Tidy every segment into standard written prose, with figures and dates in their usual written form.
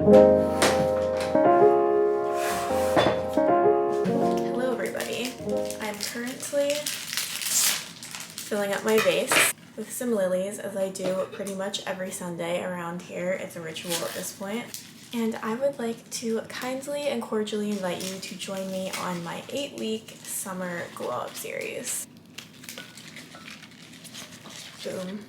Hello everybody. I'm currently filling up my vase with some lilies, as I do pretty much every Sunday around here. It's a ritual at this point. And I would like to kindly and cordially invite you to join me on my 8-week summer glow up series. Boom.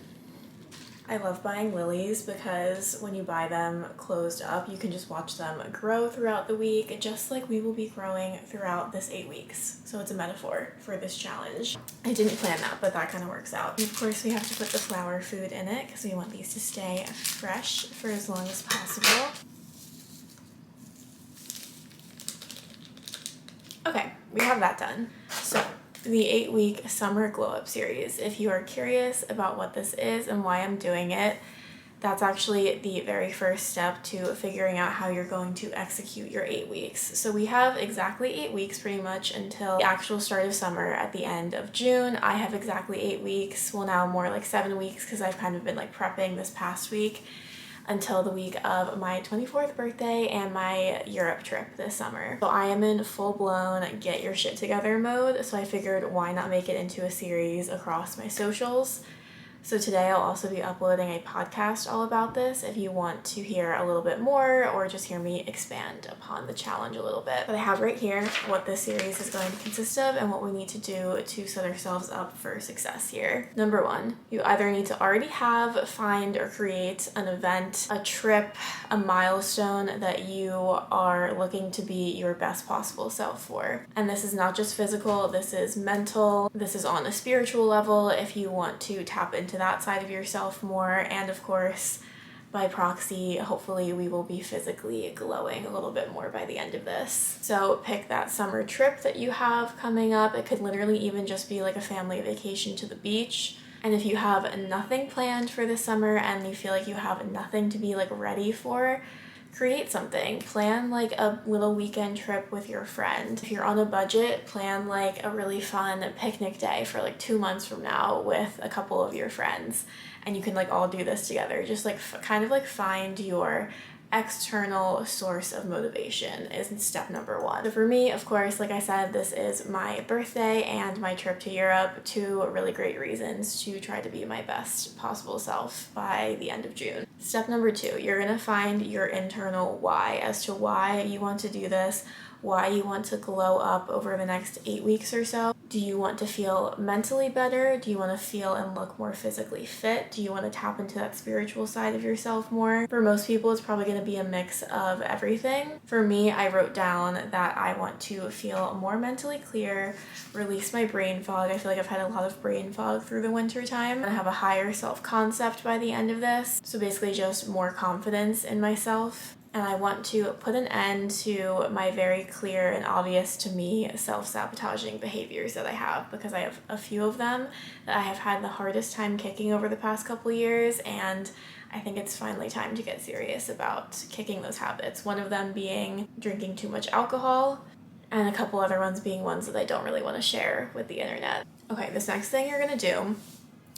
I love buying lilies because when you buy them closed up, you can just watch them grow throughout the week, just like we will be growing throughout this 8 weeks. So it's a metaphor for this challenge. I didn't plan that, but that kind of works out. And of course, we have to put the flower food in it because we want these to stay fresh for as long as possible. Okay, we have that done. So the 8-week summer glow up series. If you are curious about what this is and why I'm doing it, that's actually the very first step to figuring out how you're going to execute your 8 weeks. So we have exactly 8 weeks pretty much until the actual start of summer at the end of June. I have exactly 8 weeks, well now more like 7 weeks because I've kind of been like prepping this past week until the week of my 24th birthday and my Europe trip this summer. So I am in full-blown get your shit together mode, so I figured why not make it into a series across my socials. So today I'll also be uploading a podcast all about this if you want to hear a little bit more or just hear me expand upon the challenge a little bit. But I have right here what this series is going to consist of and what we need to do to set ourselves up for success here. Number 1, you either need to already have, find, or create an event, a trip, a milestone that you are looking to be your best possible self for. And this is not just physical, this is mental, this is on a spiritual level if you want to tap into that side of yourself more, and of course by proxy hopefully we will be physically glowing a little bit more by the end of this. So pick that summer trip that you have coming up. It could literally even just be like a family vacation to the beach. And if you have nothing planned for this summer and you feel like you have nothing to be like ready for, create something. Plan like a little weekend trip with your friend. If you're on a budget, plan like a really fun picnic day for like 2 months from now with a couple of your friends. And you can like all do this together. Just like kind of like find your external source of motivation is step number 1. So for me, of course, like I said, this is my birthday and my trip to Europe, 2 really great reasons to try to be my best possible self by the end of June. Step number 2, you're gonna find your internal why as to why you want to do this, why you want to glow up over the next 8 weeks or so. Do you want to feel mentally better? Do you want to feel and look more physically fit? Do you want to tap into that spiritual side of yourself more? For most people, it's probably going to be a mix of everything. For me, I wrote down that I want to feel more mentally clear, release my brain fog. I feel like I've had a lot of brain fog through the winter time, and I have a higher self-concept by the end of this. So basically just more confidence in myself. And I want to put an end to my very clear and obvious to me self-sabotaging behaviors that I have, because I have a few of them that I have had the hardest time kicking over the past couple years, and I think it's finally time to get serious about kicking those habits. One of them being drinking too much alcohol, and a couple other ones being ones that I don't really want to share with the internet. Okay, this next thing you're gonna do,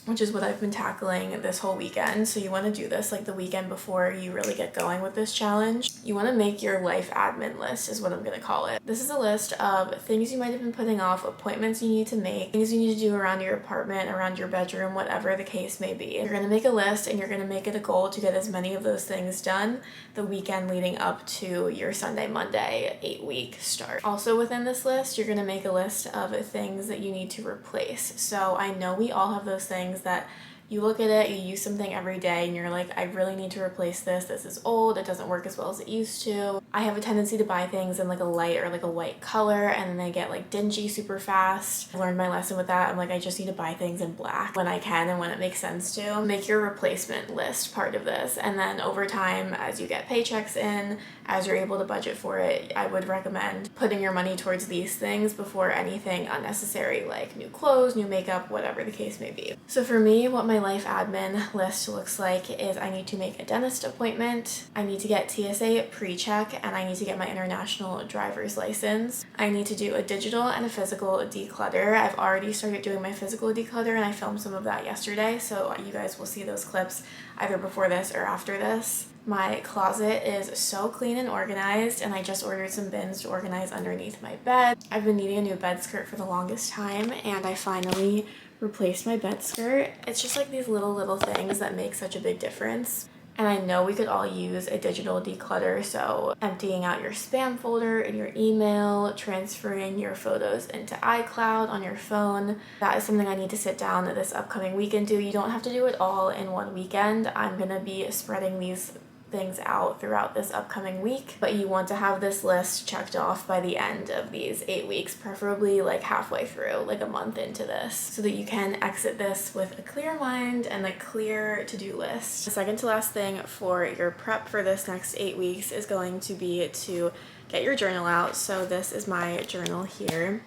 which is what I've been tackling this whole weekend. So you want to do this like the weekend before you really get going with this challenge. You want to make your life admin list is what I'm going to call it. This is a list of things you might have been putting off, appointments you need to make, things you need to do around your apartment, around your bedroom, whatever the case may be. You're going to make a list and you're going to make it a goal to get as many of those things done the weekend leading up to your Sunday, Monday 8-week start. Also within this list, you're going to make a list of things that you need to replace. So I know we all have those things that you look at it, you use something every day and you're like, I really need to replace this. This is old. It doesn't work as well as it used to. I have a tendency to buy things in like a light or like a white color and then they get like dingy super fast. I learned my lesson with that. I'm like, I just need to buy things in black when I can and when it makes sense to. Make your replacement list part of this. And then over time, as you get paychecks in, as you're able to budget for it, I would recommend putting your money towards these things before anything unnecessary like new clothes, new makeup, whatever the case may be. So for me, what my life admin list looks like is I need to make a dentist appointment, I need to get TSA pre-check, and I need to get my international driver's license. I need to do a digital and a physical declutter. I've already started doing my physical declutter and I filmed some of that yesterday, so you guys will see those clips either before this or after this. My closet is so clean and organized, and I just ordered some bins to organize underneath my bed. I've been needing a new bed skirt for the longest time, and I finally replaced my bed skirt. It's just like these little things that make such a big difference. And I know we could all use a digital declutter, so emptying out your spam folder in your email, transferring your photos into iCloud on your phone. That is something I need to sit down this upcoming week and do. You don't have to do it all in one weekend. I'm gonna be spreading these things out throughout this upcoming week, but you want to have this list checked off by the end of these 8 weeks, preferably like halfway through, like a month into this, so that you can exit this with a clear mind and a clear to-do list. The second to last thing for your prep for this next 8 weeks is going to be to get your journal out. So this is my journal here.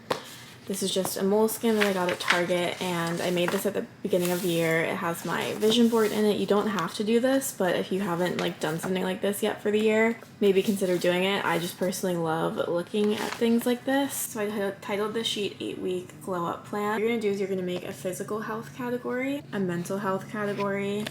This is just a moleskin that I got at Target, and I made this at the beginning of the year. It has my vision board in it. You don't have to do this, but if you haven't like done something like this yet for the year, maybe consider doing it. I just personally love looking at things like this. So I titled this sheet 8-week glow up plan. What you're gonna do is you're gonna make a physical health category, a mental health category,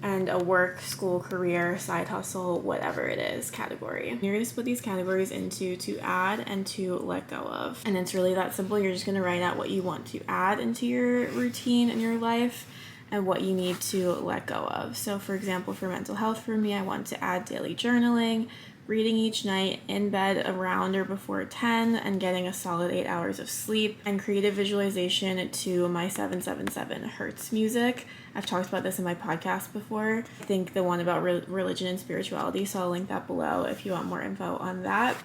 and a work, school, career, side hustle, whatever it is category. You're gonna split these categories into to add and to let go of. And it's really that simple. You're just gonna write out what you want to add into your routine and your life and what you need to let go of. So for example, for mental health for me, I want to add daily journaling, reading each night in bed around or before 10, and getting a solid 8 hours of sleep, and creative visualization to my 777 Hertz music. I've talked about this in my podcast before. I think the one about religion and spirituality, so I'll link that below if you want more info on that.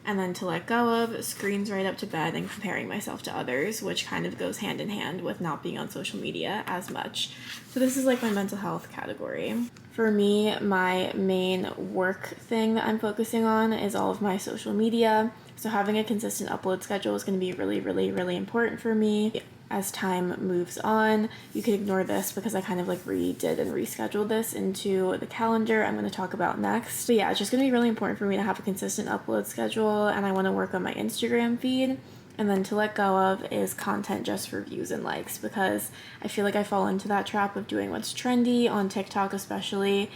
And then to let go of, screens right up to bed and comparing myself to others, which kind of goes hand in hand with not being on social media as much. So this is like my mental health category. For me, my main work thing that I'm focusing on is all of my social media. So having a consistent upload schedule is going to be really important for me. As time moves on, you can ignore this because I kind of like redid and rescheduled this into the calendar I'm going to talk about next. But yeah, it's just going to be really important for me to have a consistent upload schedule, and I want to work on my Instagram feed. And then to let go of is content just for views and likes, because I feel like I fall into that trap of doing what's trendy on TikTok especially.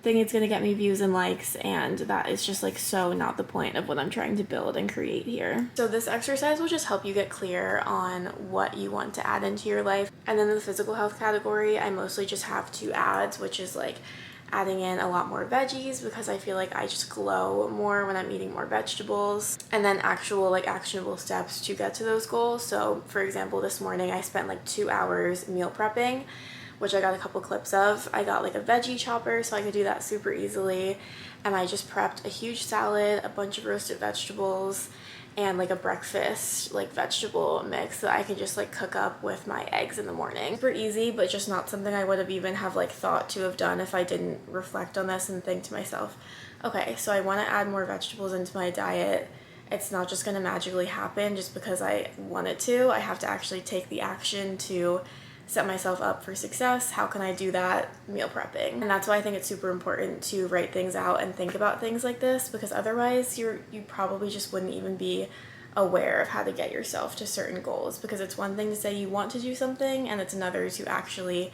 Think it's gonna get me views and likes, and that is just like so not the point of what I'm trying to build and create here. So this exercise will just help you get clear on what you want to add into your life. And then in the physical health category, I mostly just have 2 adds, which is like adding in a lot more veggies, because I feel like I just glow more when I'm eating more vegetables, and then actual like actionable steps to get to those goals. So for example, this morning I spent like 2 hours meal prepping, which I got a couple clips of. I got like a veggie chopper so I could do that super easily, and I just prepped a huge salad, a bunch of roasted vegetables, and like a breakfast like vegetable mix that I can just like cook up with my eggs in the morning. Super easy, but just not something I would have even have like thought to have done if I didn't reflect on this and think to myself, okay, so I want to add more vegetables into my diet. It's not just going to magically happen just because I want it to. I have to actually take the action to set myself up for success. How can I do that? Meal prepping. And that's why I think it's super important to write things out and think about things like this, because otherwise you probably just wouldn't even be aware of how to get yourself to certain goals, because it's one thing to say you want to do something, and it's another to actually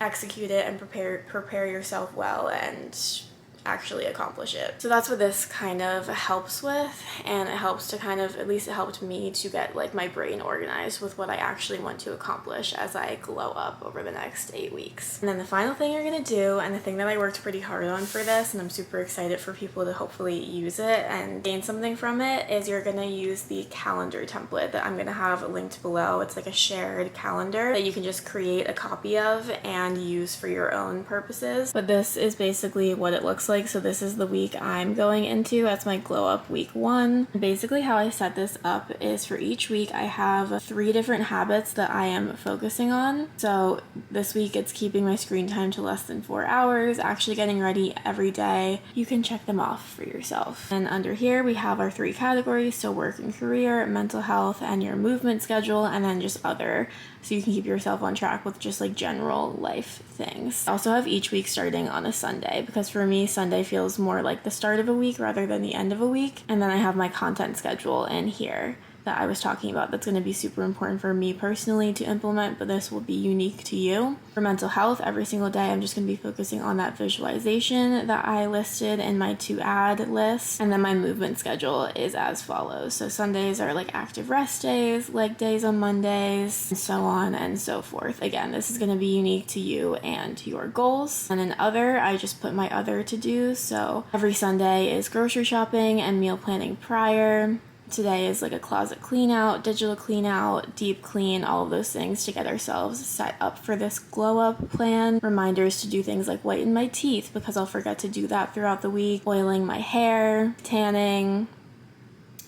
execute it and prepare yourself well and actually accomplish it. So that's what this kind of helps with, and it helps to kind of, at least it helped me to get like my brain organized with what I actually want to accomplish as I glow up over the next 8 weeks. And then the final thing you're gonna do, and the thing that I worked pretty hard on for this, and I'm super excited for people to hopefully use it and gain something from it, is you're gonna use the calendar template that I'm gonna have linked below. It's like a shared calendar that you can just create a copy of and use for your own purposes. But this is basically what it looks like. So this is the week I'm going into. That's my glow up week 1. Basically how I set this up is for each week I have 3 different habits that I am focusing on. So this week it's keeping my screen time to less than 4 hours, actually getting ready every day. You can check them off for yourself. And under here we have our 3 categories, so work and career, mental health, and your movement schedule, and then just other, so you can keep yourself on track with just like general life things. I also have each week starting on a Sunday, because for me Sunday feels more like the start of a week rather than the end of a week. And then I have my content schedule in here that I was talking about that's going to be super important for me personally to implement, but this will be unique to you. For mental health, every single day I'm just going to be focusing on that visualization that I listed in my to add list. And then my movement schedule is as follows. So Sundays are like active rest days, leg days on Mondays, and so on and so forth. Again, this is going to be unique to you and your goals. And in other, I just put my other to do. So every Sunday is grocery shopping and meal planning prior. Today is like a closet clean out, digital clean out, deep clean, all of those things to get ourselves set up for this glow up plan. Reminders to do things like whiten my teeth because I'll forget to do that throughout the week, oiling my hair, tanning,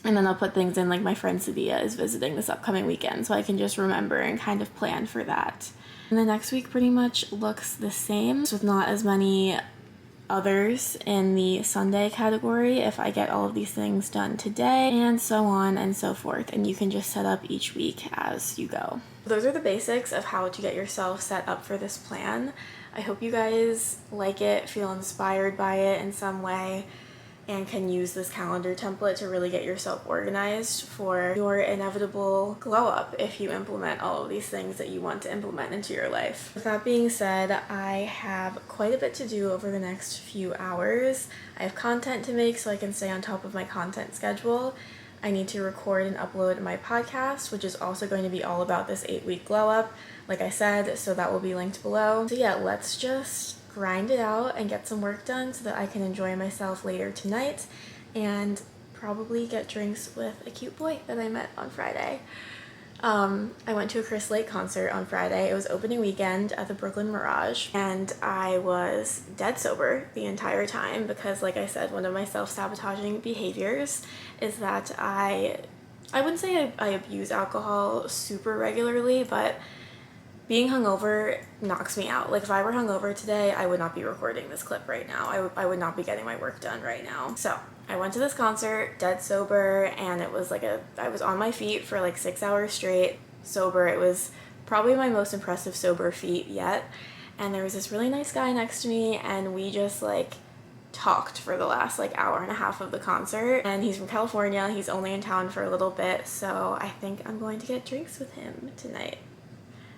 and then I'll put things in like my friend Sadia is visiting this upcoming weekend, so I can just remember and kind of plan for that. And the next week pretty much looks the same, with not as many others in the Sunday category if I get all of these things done today, and so on and so forth. And you can just set up each week as you go. Those are the basics of how to get yourself set up for this plan. I hope you guys like it, feel inspired by it in some way, and can use this calendar template to really get yourself organized for your inevitable glow up if you implement all of these things that you want to implement into your life. With that being said, I have quite a bit to do over the next few hours. I have content to make so I can stay on top of my content schedule. I need to record and upload my podcast, which is also going to be all about this 8-week glow up, like I said, so that will be linked below. So yeah, let's just grind it out and get some work done so that I can enjoy myself later tonight and probably get drinks with a cute boy that I met on Friday. I went to a Chris Lake concert on Friday. It was opening weekend at the Brooklyn Mirage, and I was dead sober the entire time because, like I said, one of my self-sabotaging behaviors is that I wouldn't say I abuse alcohol super regularly, but being hungover knocks me out. Like if I were hungover today, I would not be recording this clip right now. I would not be getting my work done right now. So I went to this concert dead sober, and it was like I was on my feet for like 6 hours straight sober. It was probably my most impressive sober feat yet. And there was this really nice guy next to me, and we just like talked for the last like hour and a half of the concert. And he's from California. He's only in town for a little bit, so I think I'm going to get drinks with him tonight.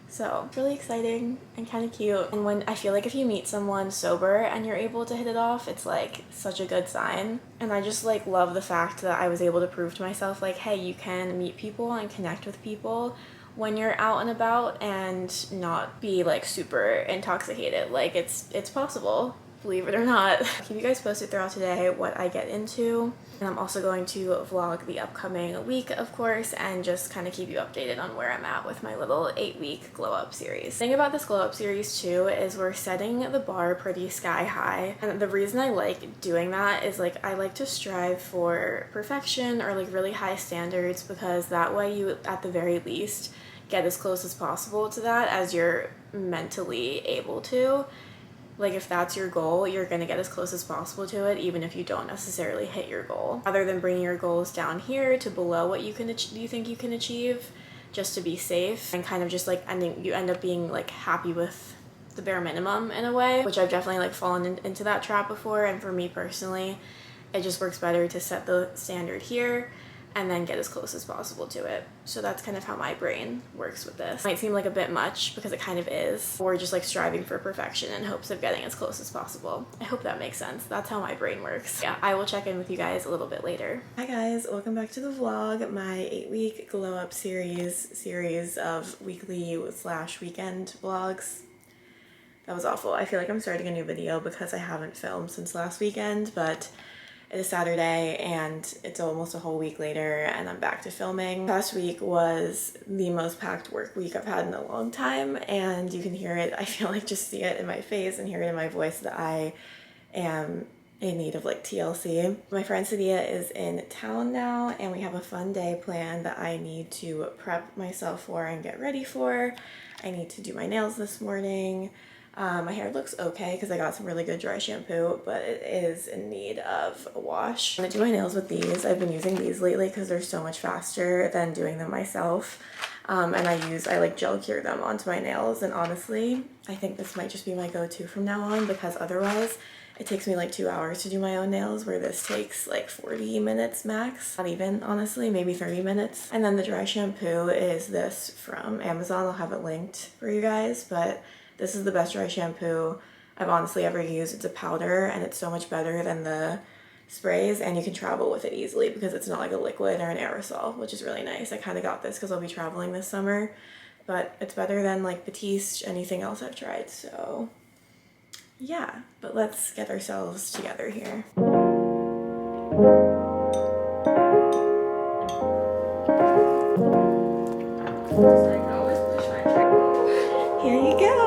So really exciting and kind of cute. And when I feel like if you meet someone sober and you're able to hit it off, it's like such a good sign. And I just like love the fact that I was able to prove to myself like, hey, you can meet people and connect with people when you're out and about and not be like super intoxicated. Like it's possible, believe it or not. I'll keep you guys posted throughout today what I get into. And I'm also going to vlog the upcoming week, of course, and just kind of keep you updated on where I'm at with my little 8-week glow up series. The thing about this glow up series too is we're setting the bar pretty sky high. And the reason I like doing that is like I like to strive for perfection or like really high standards, because that way you at the very least get as close as possible to that as you're mentally able to. Like if that's your goal, you're going to get as close as possible to it, even if you don't necessarily hit your goal. Rather than bringing your goals down here to below what you think you can achieve, just to be safe, and kind of just like you end up being like happy with the bare minimum in a way, which I've definitely like fallen into that trap before. And for me personally, it just works better to set the standard here and then get as close as possible to it. So that's kind of how my brain works with this. Might seem like a bit much, because it kind of is, or just like striving for perfection in hopes of getting as close as possible. I hope that makes sense. That's how my brain works. Yeah, I will check in with you guys a little bit later. Hi guys, welcome back to the vlog, my 8-week glow up series of weekly/weekend vlogs. That was awful. I feel like I'm starting a new video because I haven't filmed since last weekend, but it is Saturday and it's almost a whole week later and I'm back to filming. Last week was the most packed work week I've had in a long time, and you can hear it. I feel like just see it in my face and hear it in my voice that I am in need of like TLC. My friend Sadia is in town now and we have a fun day planned that I need to prep myself for and get ready for. I need to do my nails this morning. My hair looks okay because I got some really good dry shampoo, but it is in need of a wash. I'm gonna do my nails with these. I've been using these lately because they're so much faster than doing them myself. And I like gel cure them onto my nails, and honestly, I think this might just be my go-to from now on, because otherwise it takes me like 2 hours to do my own nails, where this takes like 40 minutes max. Not even, honestly, maybe 30 minutes. And then the dry shampoo is this from Amazon. I'll have it linked for you guys, but this is the best dry shampoo I've honestly ever used. It's a powder and it's so much better than the sprays, and you can travel with it easily because it's not like a liquid or an aerosol, which is really nice. I kind of got this because I'll be traveling this summer, but it's better than like Batiste, anything else I've tried, so yeah. But let's get ourselves together here. Here you go.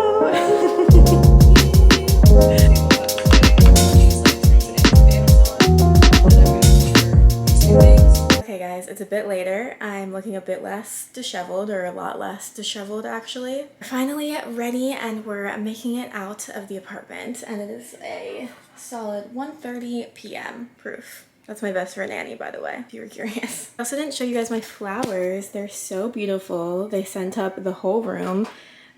Okay guys, it's a bit later. I'm looking a bit less disheveled, or a lot less disheveled actually. We're finally ready and we're making it out of the apartment, and it is a solid 1:30 p.m. proof. That's my best friend Annie, by the way, if you were curious. I also didn't show you guys my flowers. They're so beautiful. They scent up the whole room.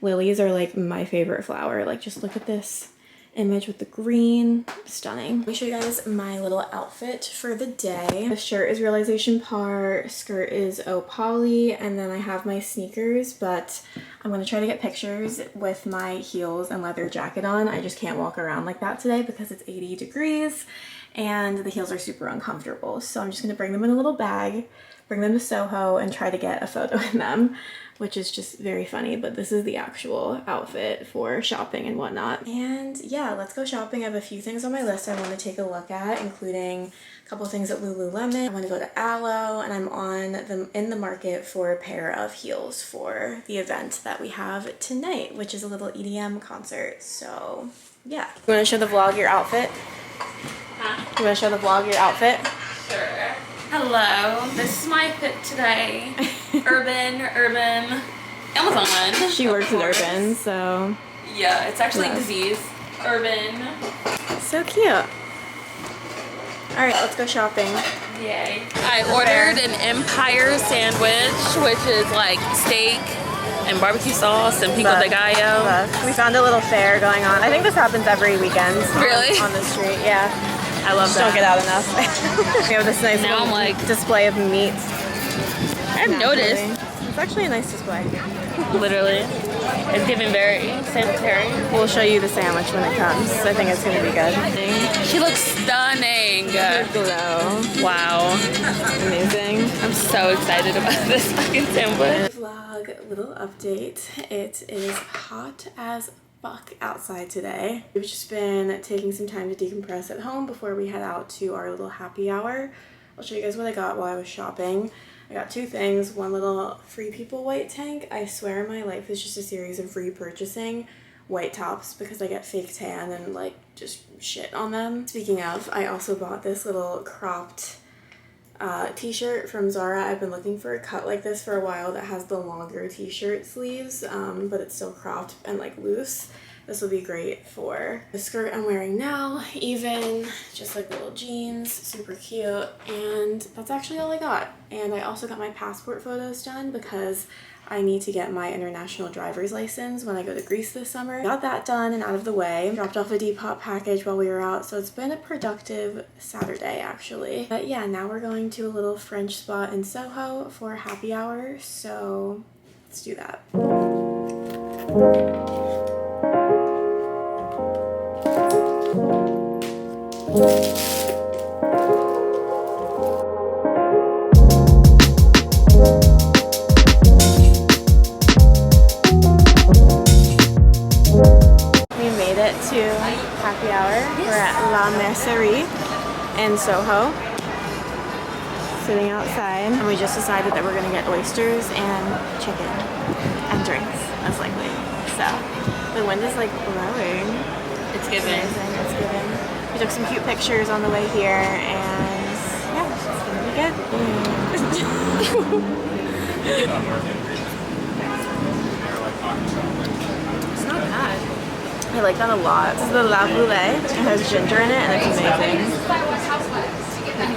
Lilies are like my favorite flower. Like, just look at this image with the green. Stunning. Let me show you guys my little outfit for the day. The shirt is Realization Par, skirt is Oh Polly, and then I have my sneakers, but I'm gonna try to get pictures with my heels and leather jacket on. I just can't walk around like that today because it's 80 degrees and the heels are super uncomfortable. So I'm just gonna bring them in a little bag, bring them to Soho, and try to get a photo in them, which is just very funny. But this is the actual outfit for shopping and whatnot. And yeah, let's go shopping. I have a few things on my list I want to take a look at, including a couple things at Lululemon. I want to go to Aloe, and I'm in the market for a pair of heels for the event that we have tonight, which is a little EDM concert. So yeah. You want to show the vlog your outfit? Huh? You want to show the vlog your outfit? Sure. Hello, this is my fit today. Urban, Amazon. She works at Urban, so yeah, it's actually disease. Urban. So cute. All right, let's go shopping. Yay. I ordered an Empire sandwich, which is like steak and barbecue sauce and pico de gallo. We found a little fair going on. I think this happens every weekend. Really? On the street, yeah. I love Just that. don't get out enough. We have this nice Now I'm like display of meat. I've noticed. It's actually a nice display. Literally. It's giving very sanitary. We'll show you the sandwich when it comes. I think it's gonna be good. She looks stunning. Glow. Wow. Amazing. I'm so excited about this fucking sandwich. Vlog, little update. It is hot as fuck outside today. We've just been taking some time to decompress at home before we head out to our little happy hour. I'll show you guys what I got while I was shopping. I got two things. One little Free People white tank. I swear my life is just a series of repurchasing white tops because I get fake tan and like just shit on them. Speaking of, I also bought this little cropped t-shirt from Zara. I've been looking for a cut like this for a while that has the longer t-shirt sleeves, but it's still cropped and like loose. This will be great for the skirt I'm wearing now, even just like little jeans, super cute. And that's actually all I got. And I also got my passport photos done because I need to get my international driver's license when I go to Greece this summer. Got that done and out of the way. Dropped off a Depop package while we were out, so it's been a productive Saturday actually. But yeah, now we're going to a little French spot in Soho for happy hour, so let's do that. To happy hour. We're at La Mercerie in Soho, sitting outside, and we just decided that we're gonna get oysters and chicken and drinks, most likely. So the wind is like blowing. It's giving. It's giving. We took some cute pictures on the way here, and yeah, it's gonna be good. It's not bad. I like that a lot. This is the La Boulette. It has ginger in it and it's amazing.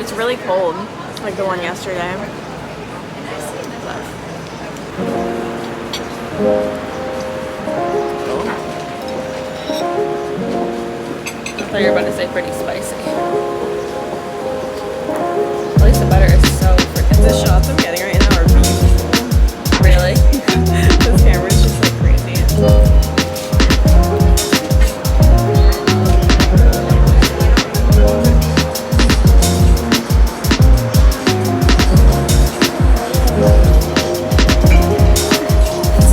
It's really cold, like the one yesterday. Love. thought you were about to say pretty spicy. At least the butter is so freaking The shots I'm getting right now are beef. really. This camera's just like crazy. It's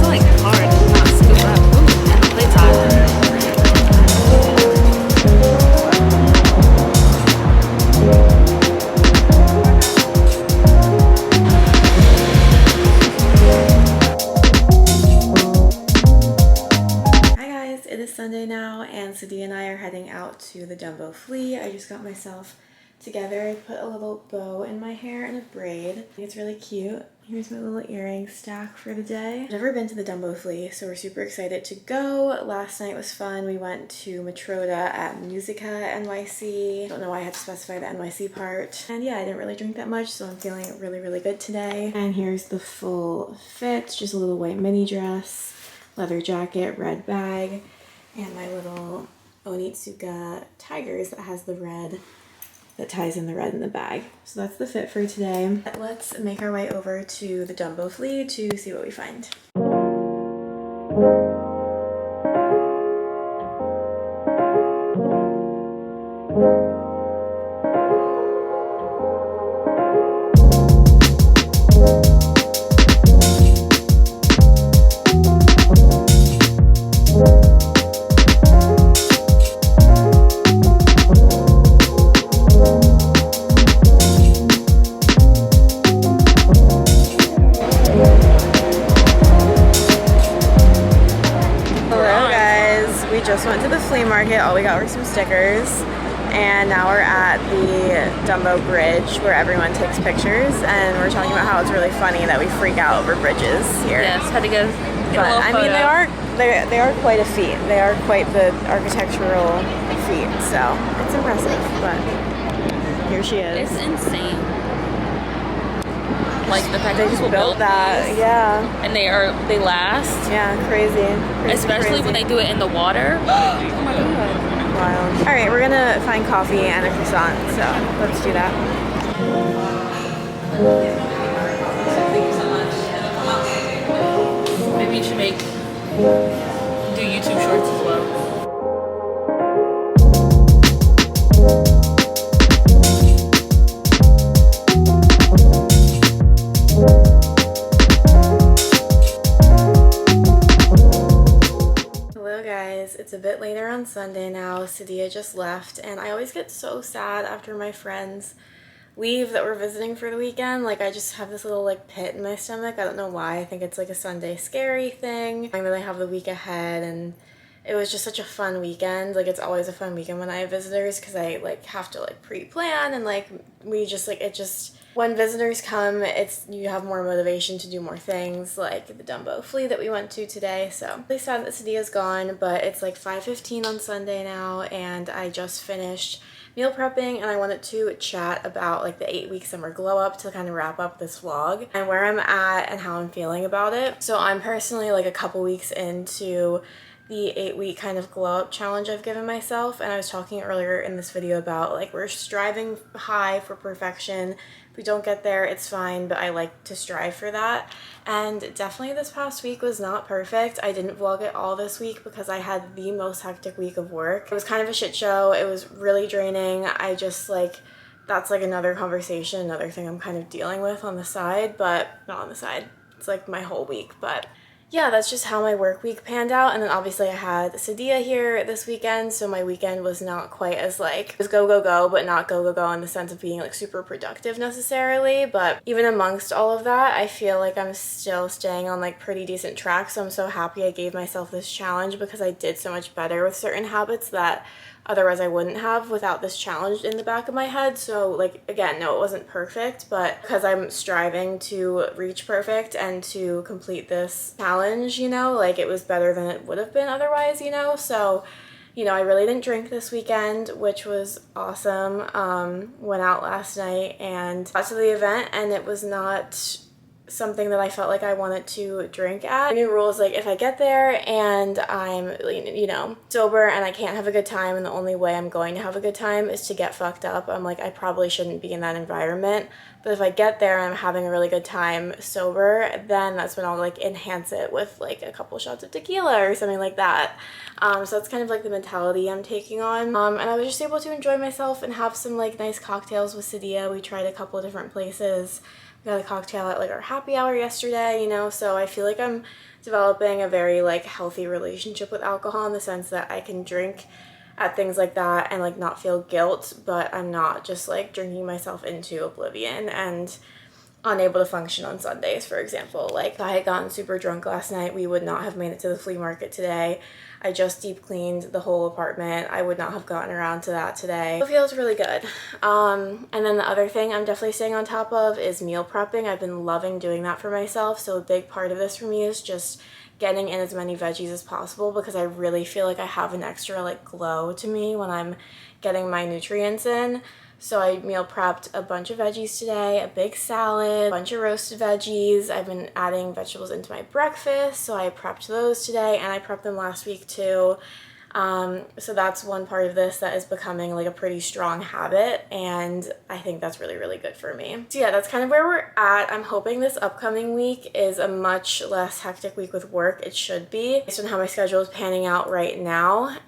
like hard to not scoop up. Ooh, they hot. Hi guys, it is Sunday now and Sadie and I are heading out to the Dumbo Flea. I just got myself together. I put a little bow in my hair and a braid. I think it's really cute. Here's my little earring stack for the day. I've never been to the Dumbo Flea, so we're super excited to go. Last night was fun. We went to Matroda at Musica NYC. Don't know why I had to specify the NYC part. And yeah, I didn't really drink that much, so I'm feeling really, really good today. And here's the full fit. Just a little white mini dress, leather jacket, red bag, and my little Onitsuka Tigers that has the red, that ties in the red in the bag. So that's the fit for today. Let's make our way over to the Dumbo Flea to see what we find. Just went to the flea market. All we got were some stickers, and now we're at the Dumbo Bridge where everyone takes pictures, and we're talking about how it's really funny that we freak out over bridges here. Yes, had to go get But a little I mean, they are quite a feat. They are quite the architectural feat, so it's impressive. But here she is. It's insane. Like the fact They that just people built that, these, yeah, and they last. yeah, crazy. Especially when they do it in the water. Oh my god. Wild. All right, we're gonna find coffee and a croissant, so let's do that. Thank you so much. Maybe you should do YouTube shorts as well. It's a bit later on Sunday now. Sadia just left, and I always get so sad after my friends leave that we're visiting for the weekend. Like, I just have this little like pit in my stomach. I don't know why. I think it's like a Sunday scary thing. I really have the week ahead, and it was just such a fun weekend. Like, it's always a fun weekend when I have visitors because I like have to like pre-plan, and like we just like it just when visitors come, you have more motivation to do more things, like the Dumbo Flea that we went to today. So I'm really sad that Sadia's gone, but it's like 5:15 on Sunday now, and I just finished meal prepping, and I wanted to chat about like the 8-week summer glow up to kind of wrap up this vlog and where I'm at and how I'm feeling about it. So I'm personally like a couple weeks into the 8-week kind of glow up challenge I've given myself, and I was talking earlier in this video about like we're striving high for perfection. If we don't get there, it's fine, but I like to strive for that. And definitely this past week was not perfect. I didn't vlog it all this week because I had the most hectic week of work. It was kind of a shit show. It was really draining. I just like, that's like another conversation, another thing I'm kind of dealing with on the side, but not on the side. It's like my whole week, but yeah, that's just how my work week panned out. And then obviously I had Sadia here this weekend, so my weekend was not quite as like, it was go, go, go, but not go, go, go in the sense of being like super productive necessarily. But even amongst all of that, I feel like I'm still staying on like pretty decent track. So I'm so happy I gave myself this challenge because I did so much better with certain habits that otherwise I wouldn't have without this challenge in the back of my head. So like, again, no, it wasn't perfect, but because I'm striving to reach perfect and to complete this challenge, you know, like it was better than it would have been otherwise, you know. So, you know, I really didn't drink this weekend, which was awesome. Went out last night and got to the event, and it was not something that I felt like I wanted to drink at. The new rule is like if I get there and I'm, you know, sober and I can't have a good time and the only way I'm going to have a good time is to get fucked up, I'm like, I probably shouldn't be in that environment. But if I get there and I'm having a really good time sober, then that's when I'll like enhance it with like a couple shots of tequila or something like that. So that's kind of like the mentality I'm taking on. And I was just able to enjoy myself and have some like nice cocktails with Sadia. We tried a couple of different places. We got a cocktail at like our happy hour yesterday, you know, so I feel like I'm developing a very like healthy relationship with alcohol in the sense that I can drink at things like that and like not feel guilt, but I'm not just like drinking myself into oblivion and unable to function on Sundays, for example. Like if I had gotten super drunk last night, we would not have made it to the flea market today. I just deep cleaned the whole apartment. I would not have gotten around to that today. It feels really good. And then the other thing I'm definitely staying on top of is meal prepping. I've been loving doing that for myself. So a big part of this for me is just getting in as many veggies as possible because I really feel like I have an extra like glow to me when I'm getting my nutrients in. So I meal prepped a bunch of veggies today, a big salad, a bunch of roasted veggies. I've been adding vegetables into my breakfast, so I prepped those today and I prepped them last week too. So that's one part of this that is becoming like a pretty strong habit, and I think that's really, really good for me. So yeah, that's kind of where we're at. I'm hoping this upcoming week is a much less hectic week with work. It should be, based on how my schedule is panning out right now.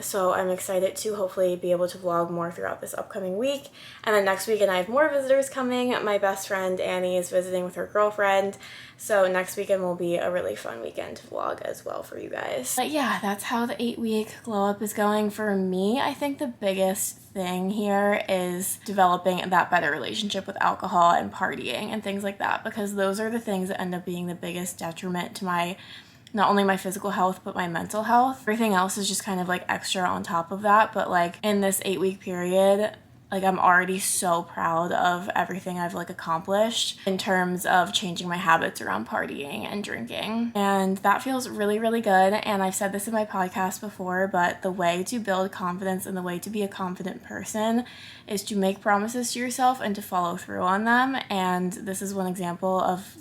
So I'm excited to hopefully be able to vlog more throughout this upcoming week. And then next weekend I have more visitors coming. My best friend Annie is visiting with her girlfriend. So next weekend will be a really fun weekend to vlog as well for you guys. But yeah, that's how the 8-week glow up is going for me. I think the biggest thing here is developing that better relationship with alcohol and partying and things like that, because those are the things that end up being the biggest detriment to my, not only my physical health, but my mental health. Everything else is just kind of like extra on top of that. But like in this 8-week period, like I'm already so proud of everything I've like accomplished in terms of changing my habits around partying and drinking. And that feels really, really good. And I've said this in my podcast before, but the way to build confidence and the way to be a confident person is to make promises to yourself and to follow through on them. And this is one example of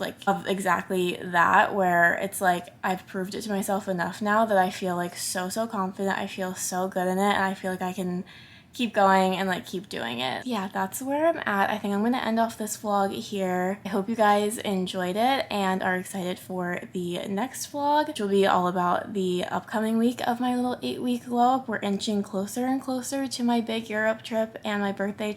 exactly that, where it's like I've proved it to myself enough now that I feel like so confident. I feel so good in it, and I feel like I can keep going and like keep doing it. Yeah, that's where I'm at. I think I'm gonna end off this vlog here. I hope you guys enjoyed it and are excited for the next vlog, which will be all about the upcoming week of my little 8-week glow up. We're inching closer and closer to my big Europe trip and my birthday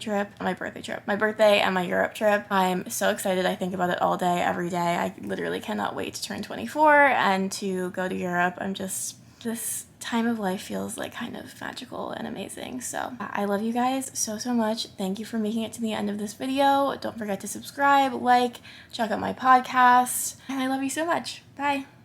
and my Europe trip. I'm so excited. I think about it all day, every day. I literally cannot wait to turn 24 and to go to Europe. This time of life feels like kind of magical and amazing. So I love you guys so much. Thank you for making it to the end of this video. Don't forget to subscribe, check out my podcast, and I love you so much. Bye.